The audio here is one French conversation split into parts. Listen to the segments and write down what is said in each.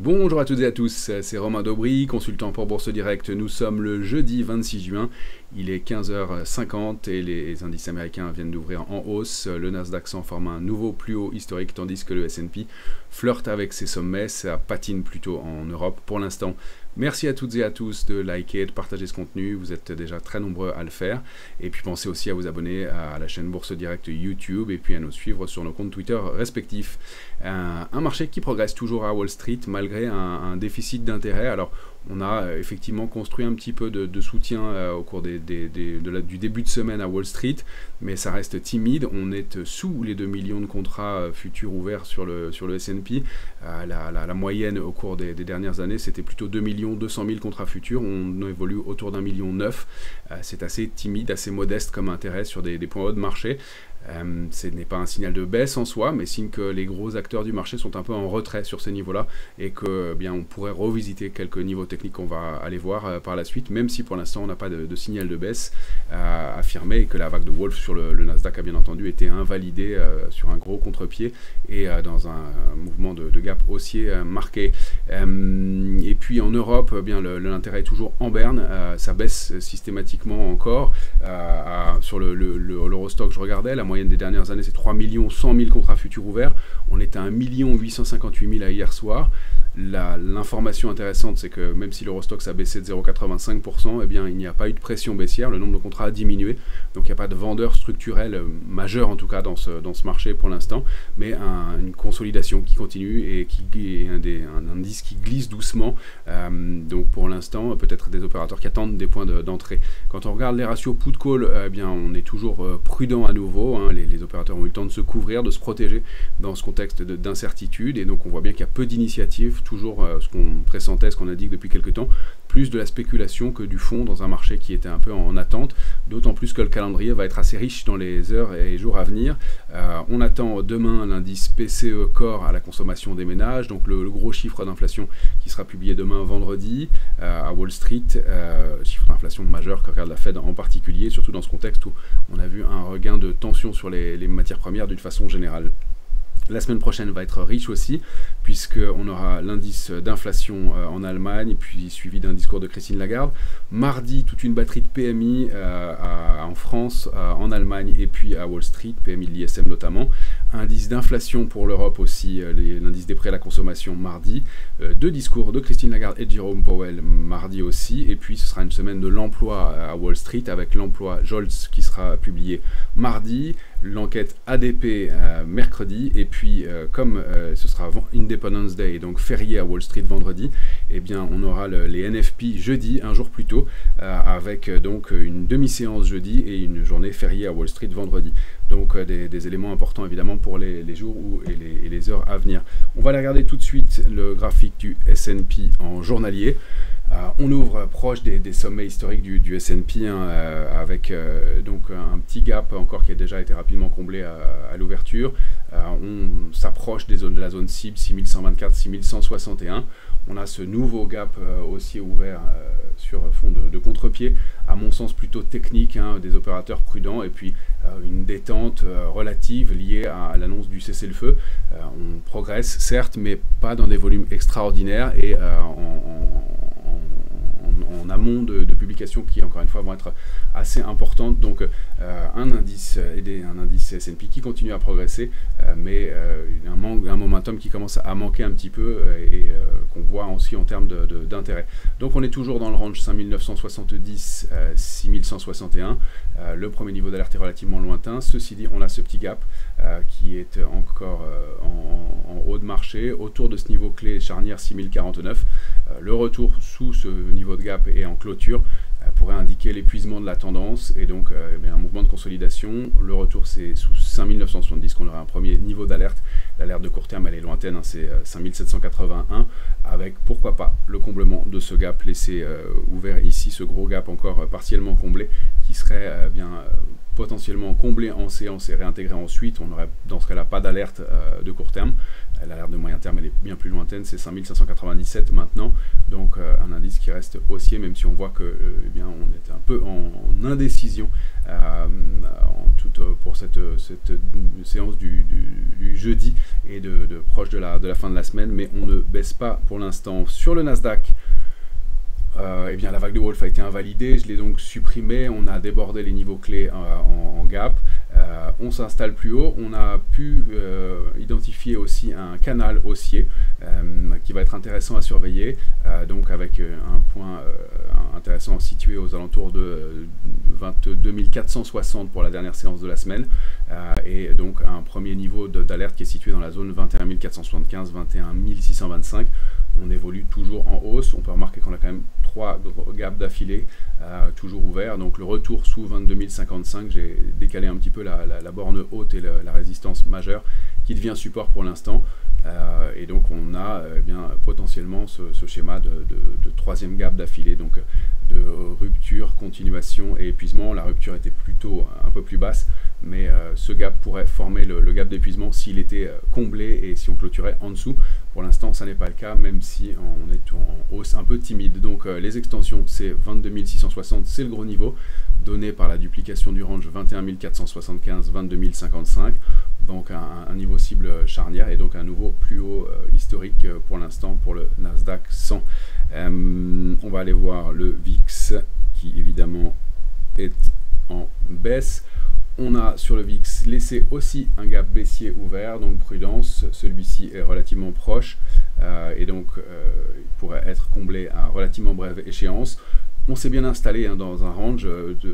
Bonjour à toutes et à tous, c'est Romain Daubry, consultant pour Bourse Direct. Nous sommes le jeudi 26 juin, il est 15h50 et les indices américains viennent d'ouvrir en hausse. Le Nasdaq s'en forme un nouveau plus haut historique tandis que le S&P flirte avec ses sommets, ça patine plutôt en Europe pour l'instant. Merci à toutes et à tous de liker, de partager ce contenu, vous êtes déjà très nombreux à le faire. Et puis pensez aussi à vous abonner à la chaîne Bourse Direct YouTube et puis à nous suivre sur nos comptes Twitter respectifs. Un marché qui progresse toujours à Wall Street malgré un déficit d'intérêt. Alors on a effectivement construit un petit peu de soutien au cours du début de semaine à Wall Street, mais ça reste timide. On est sous les 2 millions de contrats futurs ouverts sur le S&P. La moyenne au cours des dernières années, c'était plutôt 2 200 000 contrats futurs. On évolue autour d'1,9 million. C'est assez timide, assez modeste comme intérêt sur des points hauts de marché. Ce n'est pas un signal de baisse en soi, mais signe que les gros acteurs du marché sont un peu en retrait sur ces niveaux-là et que bien on pourrait revisiter quelques niveaux techniques qu'on va aller voir par la suite, même si pour l'instant on n'a pas de signal de baisse affirmé et que la vague de Wolf sur le Nasdaq a bien entendu été invalidée sur un gros contre-pied et dans un mouvement de gap haussier marqué. Et puis en Europe, bien l'intérêt est toujours en berne, ça baisse systématiquement encore. Sur l'Eurostock, je regardais, la moyenne des dernières années, c'est 3 100 000 contrats futurs ouverts. On est à 1 858 000 hier soir. L'information intéressante, c'est que même si l'Eurostock a baissé de 0,85%, eh bien, il n'y a pas eu de pression baissière, le nombre de contrats a diminué, donc il n'y a pas de vendeur structurel majeur en tout cas dans ce marché pour l'instant, mais une consolidation qui continue et qui est un indice qui glisse doucement, donc pour l'instant peut-être des opérateurs qui attendent des points d'entrée. Quand on regarde les ratios put-call, eh bien, on est toujours prudent à nouveau, hein. Les opérateurs ont eu le temps de se couvrir, de se protéger dans ce contexte d'incertitude, et donc on voit bien qu'il y a peu d'initiatives, toujours ce qu'on pressentait, ce qu'on a dit depuis quelques temps, plus de la spéculation que du fond dans un marché qui était un peu en attente, d'autant plus que le calendrier va être assez riche dans les heures et jours à venir. On attend demain l'indice PCE Core à la consommation des ménages, donc le gros chiffre d'inflation qui sera publié demain vendredi à Wall Street, chiffre d'inflation majeur que regarde la Fed en particulier, surtout dans ce contexte où on a vu un regain de tension sur les matières premières d'une façon générale. La semaine prochaine va être riche aussi, puisqu'on aura l'indice d'inflation en Allemagne, puis suivi d'un discours de Christine Lagarde. Mardi, toute une batterie de PMI en France, en Allemagne et puis à Wall Street, PMI de l'ISM notamment. Indice d'inflation pour l'Europe aussi, l'indice des prêts à la consommation mardi. Deux discours de Christine Lagarde et de Jerome Powell mardi aussi. Et puis ce sera une semaine de l'emploi à Wall Street avec l'emploi Jolts qui sera publié mardi. L'enquête ADP mercredi, et puis comme ce sera Independence Day et donc férié à Wall Street vendredi, eh bien on aura les NFP jeudi, un jour plus tôt, avec donc une demi-séance jeudi et une journée fériée à Wall Street vendredi. Donc des éléments importants évidemment pour les jours et les heures à venir. On va aller regarder tout de suite le graphique du S&P en journalier. On ouvre proche des sommets historiques du S&P, hein, avec donc un petit gap encore qui a déjà été rapidement comblé à l'ouverture. On s'approche de la zone cible 6124, 6161. On a ce nouveau gap haussier ouvert sur fond de contre-pied, à mon sens plutôt technique, hein, des opérateurs prudents, et puis une détente relative liée à l'annonce du cessez-le-feu. On progresse certes, mais pas dans des volumes extraordinaires et en amont de publications qui, encore une fois, vont être assez importantes. Donc un indice S&P qui continue à progresser, mais un momentum qui commence à manquer un petit peu et qu'on voit aussi en termes d'intérêt. Donc on est toujours dans le range 5970, 6161. Le premier niveau d'alerte est relativement lointain. Ceci dit, on a ce petit gap qui est encore en haut de marché, autour de ce niveau clé charnière 6049. Le retour sous ce niveau de gap et en clôture pourrait indiquer l'épuisement de la tendance et donc un mouvement de consolidation. Le retour, c'est sous 5970 qu'on aura un premier niveau d'alerte. L'alerte de court terme, elle est lointaine, hein, c'est 5781, avec pourquoi pas le comblement de ce gap laissé ouvert ici, ce gros gap encore partiellement comblé, qui serait potentiellement comblé en séance et réintégré ensuite. On n'aurait dans ce cas-là pas d'alerte de court terme. L'alerte de moyen terme, elle est bien plus lointaine, c'est 5597 maintenant, donc un indice qui reste haussier, même si on voit que on est un peu en indécision, pour cette séance du jeudi et proche de la fin de la semaine, mais on ne baisse pas pour l'instant. Sur le Nasdaq, eh bien, la vague de Wolf a été invalidée, je l'ai donc supprimée, on a débordé les niveaux clés en gap, on s'installe plus haut, on a pu identifier aussi un canal haussier qui va être intéressant à surveiller, donc avec un point intéressant situé aux alentours de 22 460 pour la dernière séance de la semaine, et donc un premier niveau d'alerte qui est situé dans la zone 21 475, 21 625. On évolue toujours en hausse, on peut remarquer qu'on a quand même 3 gaps d'affilée toujours ouverts, donc le retour sous 22 055, j'ai décalé un petit peu la borne haute et la résistance majeure qui devient support pour l'instant, et donc on a bien potentiellement ce schéma de troisième gap d'affilée, donc de rupture, continuation et épuisement. La rupture était plutôt un peu plus basse, mais ce gap pourrait former le gap d'épuisement s'il était comblé et si on clôturait en dessous. Pour l'instant, ça n'est pas le cas, même si on est en hausse un peu timide. Donc les extensions, c'est 22 660, c'est le gros niveau, donné par la duplication du range 21 475, 22 055. Donc un niveau cible charnière et donc un nouveau plus haut historique pour l'instant pour le Nasdaq 100. On va aller voir le VIX qui évidemment est en baisse. On a sur le VIX laissé aussi un gap baissier ouvert, donc prudence, celui-ci est relativement proche et donc il pourrait être comblé à relativement brève échéance. On s'est bien installé dans un range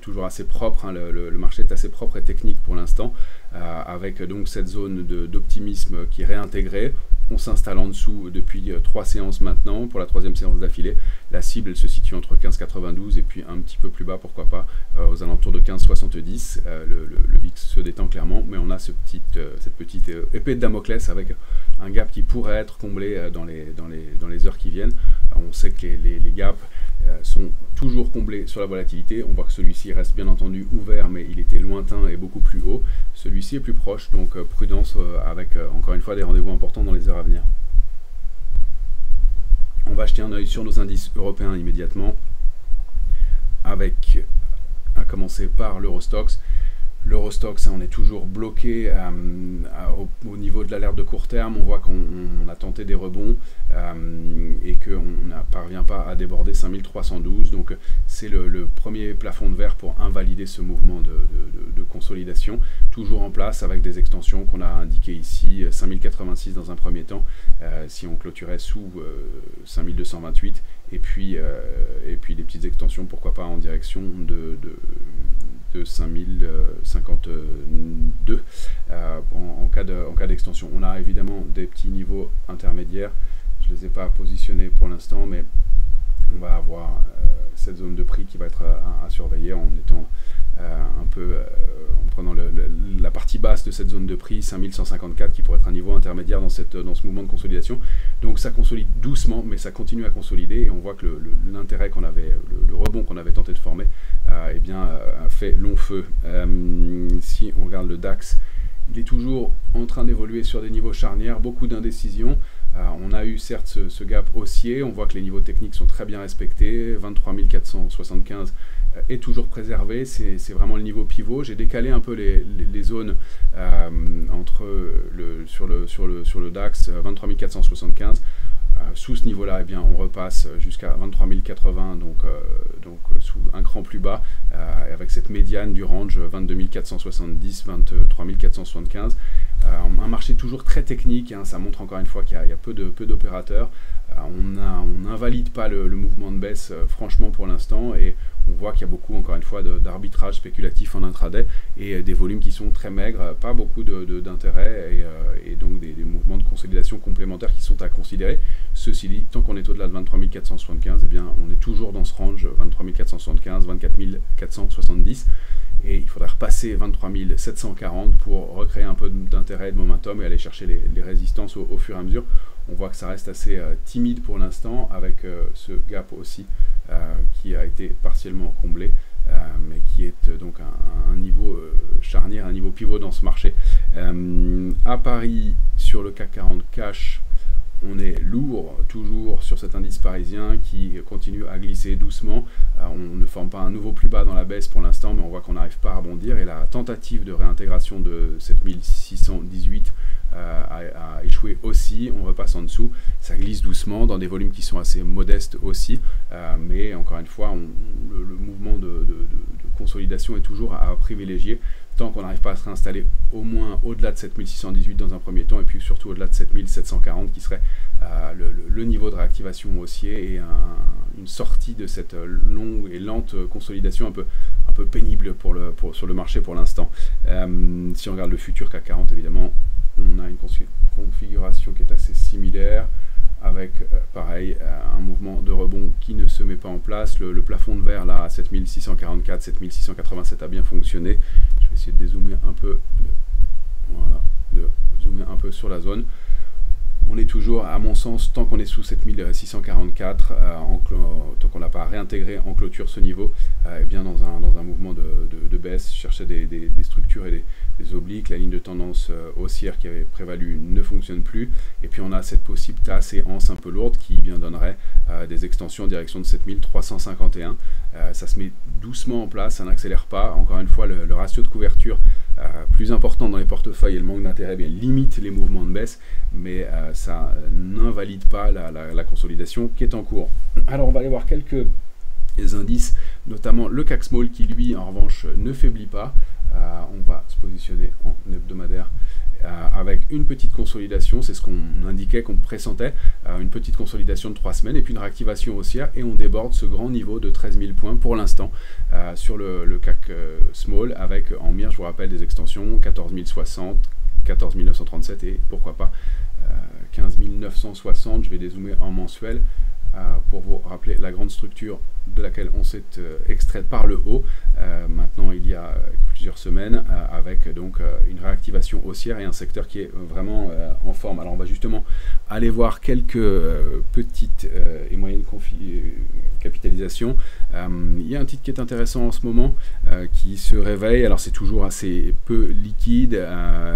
toujours assez propre, le marché est assez propre et technique pour l'instant, avec donc cette zone d'optimisme qui est réintégrée. On s'installe en dessous depuis 3 séances maintenant, pour la 3e séance d'affilée. La cible elle se situe entre 15,92 et puis un petit peu plus bas, pourquoi pas, aux alentours de 15,70. Le VIX se détend clairement, mais on a cette petite épée de Damoclès avec un gap qui pourrait être comblé dans les heures qui viennent. On sait que les gaps sont toujours comblés sur la volatilité. On voit que celui-ci reste bien entendu ouvert, mais il était lointain et beaucoup plus haut. Celui-ci est plus proche, donc prudence avec encore une fois des rendez-vous importants dans les heures à venir. On va jeter un œil sur nos indices européens immédiatement, avec à commencer par l'Eurostoxx. L'Eurostoxx, on est toujours bloqué au niveau de l'alerte de court terme. On voit qu'on a tenté des rebonds et qu'on ne parvient pas à déborder 5312. Donc c'est le premier plafond de verre pour invalider ce mouvement de consolidation. Toujours en place avec des extensions qu'on a indiquées ici, 5086 dans un premier temps, si on clôturait sous 5228. Et puis des petites extensions, pourquoi pas en direction de 5052 en cas d'extension. On a évidemment des petits niveaux intermédiaires, je ne les ai pas positionnés pour l'instant, mais on va avoir cette zone de prix qui va être à surveiller en étant un peu en prenant la partie basse de cette zone de prix, 5154, qui pourrait être un niveau intermédiaire dans ce mouvement de consolidation. Donc ça consolide doucement, mais ça continue à consolider et on voit que l'intérêt qu'on avait, le rebond qu'on avait tenté de former, eh bien, a fait long feu. Si on regarde le DAX, il est toujours en train d'évoluer sur des niveaux charnières, beaucoup d'indécision. On a eu certes ce gap haussier, on voit que les niveaux techniques sont très bien respectés, 23 475 est toujours préservé, c'est vraiment le niveau pivot. J'ai décalé un peu les zones sur le DAX, 23 475. Sous ce niveau-là, eh bien, on repasse jusqu'à 23 080, donc sous un cran plus bas, avec cette médiane du range 22 470, 23 475. Un marché toujours très technique, hein, ça montre encore une fois qu'il y a peu d'opérateurs. On n'invalide pas le mouvement de baisse, franchement, pour l'instant, et on voit qu'il y a beaucoup, encore une fois, d'arbitrage spéculatif en intraday et des volumes qui sont très maigres, pas beaucoup d'intérêt et donc des mouvements de consolidation complémentaires qui sont à considérer. Ceci dit, tant qu'on est au-delà de 23 475, eh bien, on est toujours dans ce range 23 475, 24 470. Et il faudrait repasser 23 740 pour recréer un peu d'intérêt et de momentum et aller chercher les résistances au fur et à mesure. On voit que ça reste assez timide pour l'instant, avec ce gap aussi qui a été partiellement comblé, mais qui est donc un niveau charnière, un niveau pivot dans ce marché. À Paris, sur le CAC 40 cash, on est lourd toujours sur cet indice parisien qui continue à glisser doucement. On ne forme pas un nouveau plus bas dans la baisse pour l'instant, mais on voit qu'on n'arrive pas à rebondir, et la tentative de réintégration de 7618 a échoué aussi. On repasse en dessous, ça glisse doucement dans des volumes qui sont assez modestes aussi, mais encore une fois le mouvement de consolidation est toujours à privilégier tant qu'on n'arrive pas à se réinstaller au moins au-delà de 7618 dans un premier temps, et puis surtout au-delà de 7740 qui serait le niveau de réactivation haussier et une sortie de cette longue et lente consolidation un peu pénible sur le marché pour l'instant. Si on regarde le futur CAC 40, évidemment, on a une configuration qui est assez similaire, avec pareil un mouvement de rebond qui ne se met pas en place. Le plafond de verre là à 7644, 7687 a bien fonctionné. Je vais essayer de dézoomer un peu, de zoomer un peu sur la zone. On est toujours, à mon sens, tant qu'on est sous 7644, tant qu'on n'a pas réintégré en clôture ce niveau, et bien dans un mouvement de baisse, chercher des structures et des obliques. La ligne de tendance haussière qui avait prévalu ne fonctionne plus, et puis on a cette possible tasse et anse un peu lourde qui bien donnerait des extensions en direction de 7351. Ça se met doucement en place, ça n'accélère pas. Encore une fois, le ratio de couverture plus important dans les portefeuilles et le manque d'intérêt limite les mouvements de baisse, mais ça n'invalide pas la consolidation qui est en cours. Alors on va aller voir quelques indices, notamment le CAC Small qui lui en revanche ne faiblit pas. On va se positionner en hebdomadaire avec une petite consolidation, c'est ce qu'on indiquait, qu'on pressentait, une petite consolidation de 3 semaines et puis une réactivation haussière, et on déborde ce grand niveau de 13 000 points pour l'instant sur le CAC Small, avec en mire, je vous rappelle, des extensions 14 060, 14 937 et pourquoi pas 15 960. Je vais dézoomer en mensuel pour vous rappeler la grande structure de laquelle on s'est extrait par le haut maintenant il y a plusieurs semaines, avec donc une réactivation haussière et un secteur qui est vraiment en forme. Alors on va justement aller voir quelques petites et moyennes capitalisations. Il y a un titre qui est intéressant en ce moment qui se réveille. Alors c'est toujours assez peu liquide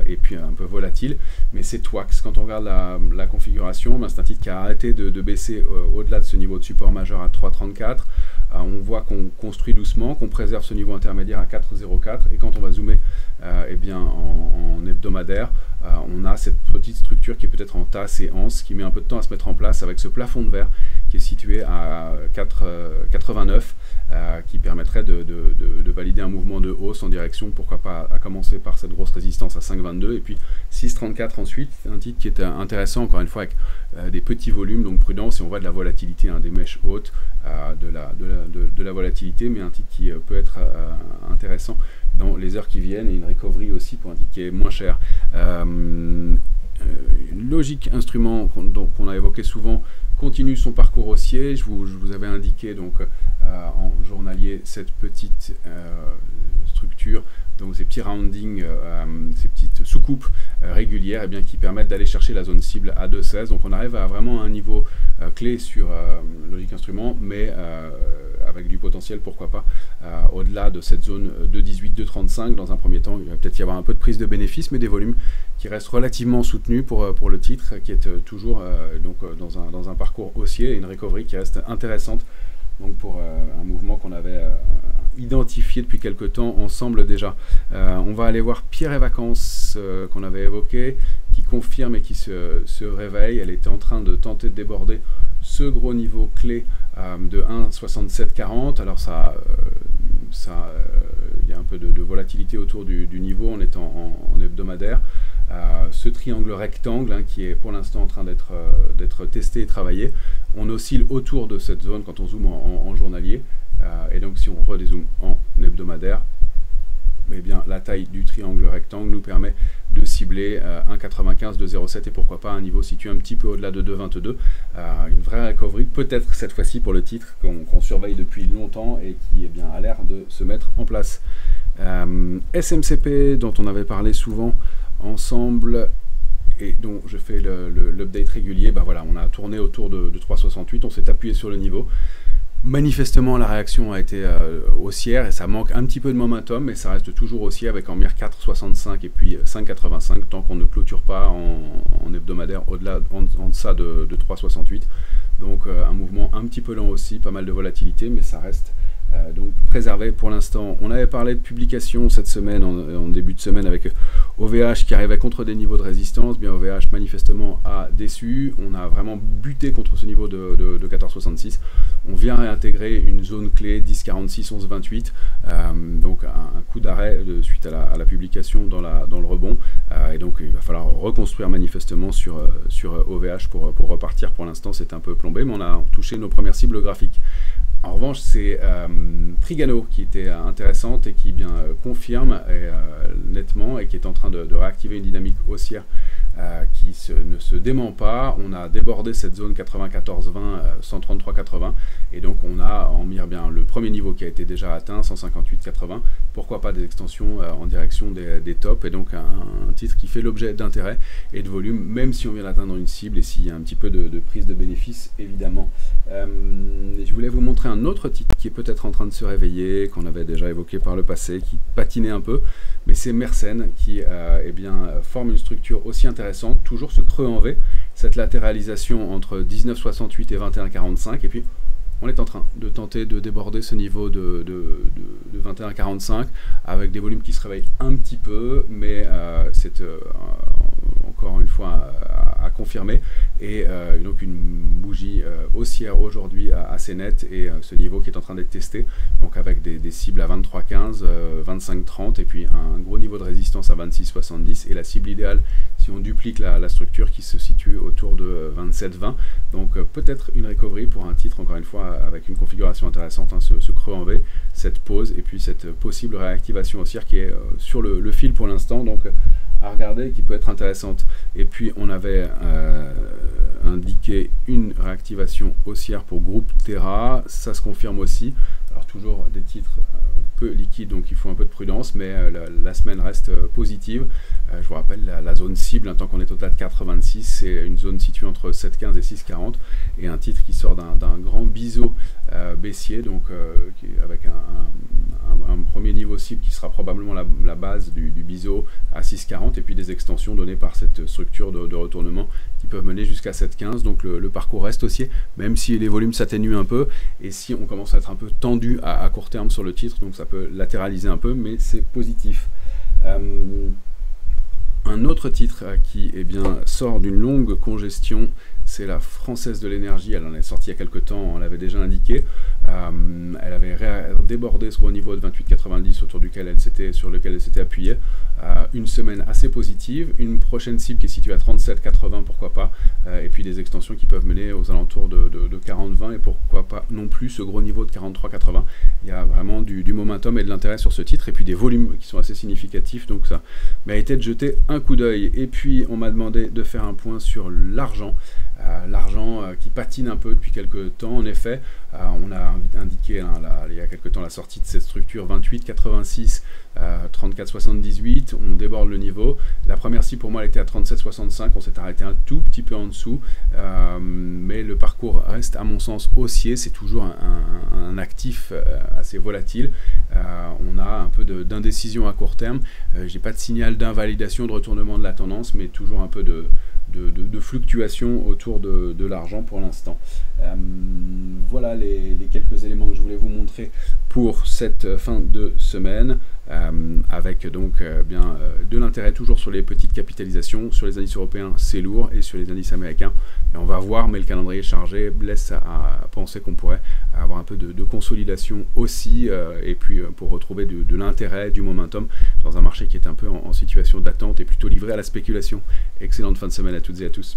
et puis un peu volatile, mais c'est Twax. Quand on regarde la configuration, c'est un titre qui a arrêté de baisser au-delà de ce niveau de support majeur à 3,34. On voit qu'on construit doucement, qu'on préserve ce niveau intermédiaire à 4,04, et quand on va zoomer eh bien en hebdomadaire, on a cette petite structure qui est peut-être en tasse et anse, qui met un peu de temps à se mettre en place, avec ce plafond de verre qui est situé à 4,89, qui permettrait de valider un mouvement de hausse en direction, pourquoi pas à commencer par cette grosse résistance à 5,22, et puis 6,34 ensuite. Un titre qui est intéressant, encore une fois, avec des petits volumes, donc prudence, et on voit de la volatilité, des mèches hautes, de la volatilité, mais un titre qui peut être intéressant dans les heures qui viennent, et une recovery aussi pour un titre qui est moins cher. Logique Instrument, qu'on a évoqué souvent, continue son parcours haussier. Je vous avais indiqué donc en journalier cette petite structure, donc ces petits roundings, ces petites soucoupes régulières, et bien, qui permettent d'aller chercher la zone cible à 2,16. Donc on arrive à vraiment un niveau clé sur Logique Instrument, mais avec du potentiel, pourquoi pas, au-delà de cette zone de 18, 2,35. Dans un premier temps, il va peut-être y avoir un peu de prise de bénéfice, mais des volumes qui restent relativement soutenus pour le titre, qui est toujours dans un parcours haussier, et une recovery qui reste intéressante, donc pour un mouvement qu'on avait identifié depuis quelques temps ensemble déjà. On va aller voir Pierre et Vacances, qu'on avait évoqué, qui confirme et qui se réveille. Elle était en train de tenter de déborder ce gros niveau clé de 1,6740. Alors il y a un peu de volatilité autour du niveau en étant en hebdomadaire. Ce triangle rectangle qui est pour l'instant en train d'être testé et travaillé, on oscille autour de cette zone quand on zoome en journalier, et donc si on redézoome en hebdomadaire, eh bien, la taille du triangle rectangle nous permet de cibler 1,95, 2,07 et pourquoi pas un niveau situé un petit peu au-delà de 2,22. Une vraie recovery, peut-être cette fois-ci pour le titre qu'on surveille depuis longtemps et qui eh bien, a l'air de se mettre en place. SMCP, dont on avait parlé souvent ensemble et dont je fais l'update régulier, voilà, on a tourné autour de 3,68, on s'est appuyé sur le niveau. Manifestement, la réaction a été haussière et ça manque un petit peu de momentum, mais ça reste toujours haussier avec en mire 4,65 et puis 5,85 tant qu'on ne clôture pas en hebdomadaire au-delà, en deçà de 3,68. Donc un mouvement un petit peu lent aussi, pas mal de volatilité, mais ça reste donc préservé pour l'instant. On avait parlé de publication cette semaine, en début de semaine, avec OVH qui arrivait contre des niveaux de résistance. Bien, OVH manifestement a déçu. On a vraiment buté contre ce niveau de 14,66. On vient réintégrer une zone clé 10,46, 11,28. Donc un coup d'arrêt suite à la publication dans le rebond. Et donc il va falloir reconstruire manifestement sur OVH pour repartir. Pour l'instant, c'est un peu plombé, mais on a touché nos premières cibles graphiques. En revanche, c'est Trigano qui était intéressante et qui confirme nettement et qui est en train de réactiver une dynamique haussière qui ne se dément pas. On a débordé cette zone 94,20, 133,80 et donc on a en mire bien le premier niveau qui a été déjà atteint, 158,80. Pourquoi pas des extensions en direction des tops, et donc un titre qui fait l'objet d'intérêt et de volume, même si on vient d'atteindre une cible et s'il y a un petit peu de prise de bénéfice évidemment. Je voulais vous montrer un autre titre qui est peut-être en train de se réveiller, qu'on avait déjà évoqué par le passé, qui patinait un peu, mais c'est Mersen qui forme une structure aussi intéressante, toujours ce creux en V, cette latéralisation entre 19,68 et 21,45, et puis on est en train de tenter de déborder ce niveau de 21,45 avec des volumes qui se réveillent un petit peu, mais c'est encore une fois à confirmer, et donc une bougie haussière aujourd'hui assez nette, et ce niveau qui est en train d'être testé, donc avec des cibles à 23,15, 25,30 et puis un gros niveau de résistance à 26,70, et la cible idéale si on duplique la structure qui se situe autour de 27,20. Donc peut-être une recovery pour un titre, encore une fois avec une configuration intéressante, hein, ce creux en V, cette pause et puis cette possible réactivation haussière qui est sur le fil pour l'instant, donc à regarder, qui peut être intéressante. Et puis on avait indiqué une réactivation haussière pour Groupe Terra, ça se confirme aussi. Alors toujours des titres un peu liquides, donc il faut un peu de prudence, mais la semaine reste positive. Je vous rappelle la zone cible, tant qu'on est au-delà de 4,26, c'est une zone située entre 7,15 et 6,40, et un titre qui sort d'un grand biseau baissier, donc avec un premier niveau cible qui sera probablement la base du biseau à 6,40, et puis des extensions données par cette structure de retournement qui peuvent mener jusqu'à 7,15. Donc le parcours reste haussier, même si les volumes s'atténuent un peu, et si on commence à être un peu tendu à court terme sur le titre, donc ça peut latéraliser un peu, mais c'est positif. Un autre titre qui sort d'une longue congestion, c'est la Française de l'énergie. Elle en est sortie il y a quelques temps, on l'avait déjà indiqué. Elle avait débordé ce gros niveau de 28,90 sur lequel elle s'était appuyée. Une semaine assez positive, une prochaine cible qui est située à 37,80, pourquoi pas, et puis des extensions qui peuvent mener aux alentours de 40,20, et pourquoi pas non plus ce gros niveau de 43,80. Il y a vraiment du momentum et de l'intérêt sur ce titre, et puis des volumes qui sont assez significatifs, donc ça méritait de jeter un coup d'œil. Et puis on m'a demandé de faire un point sur l'argent. L'argent qui patine un peu depuis quelques temps. En effet, on a indiqué il y a quelques temps la sortie de cette structure 28,86, 34,78, on déborde le niveau. La première cible pour moi elle était à 37,65, on s'est arrêté un tout petit peu en dessous, mais le parcours reste à mon sens haussier. C'est toujours un actif assez volatile. On a un peu d'indécision à court terme. J'ai pas de signal d'invalidation, de retournement de la tendance, mais toujours un peu de fluctuations autour de l'argent pour l'instant. Voilà les quelques éléments que je voulais vous montrer pour cette fin de semaine, avec donc de l'intérêt toujours sur les petites capitalisations. Sur les indices européens c'est lourd, et sur les indices américains on va voir, mais le calendrier chargé laisse à penser qu'on pourrait avoir un peu de consolidation aussi, et puis pour retrouver de l'intérêt, du momentum dans un marché qui est un peu en situation d'attente et plutôt livré à la spéculation. Excellente fin de semaine à toutes et à tous.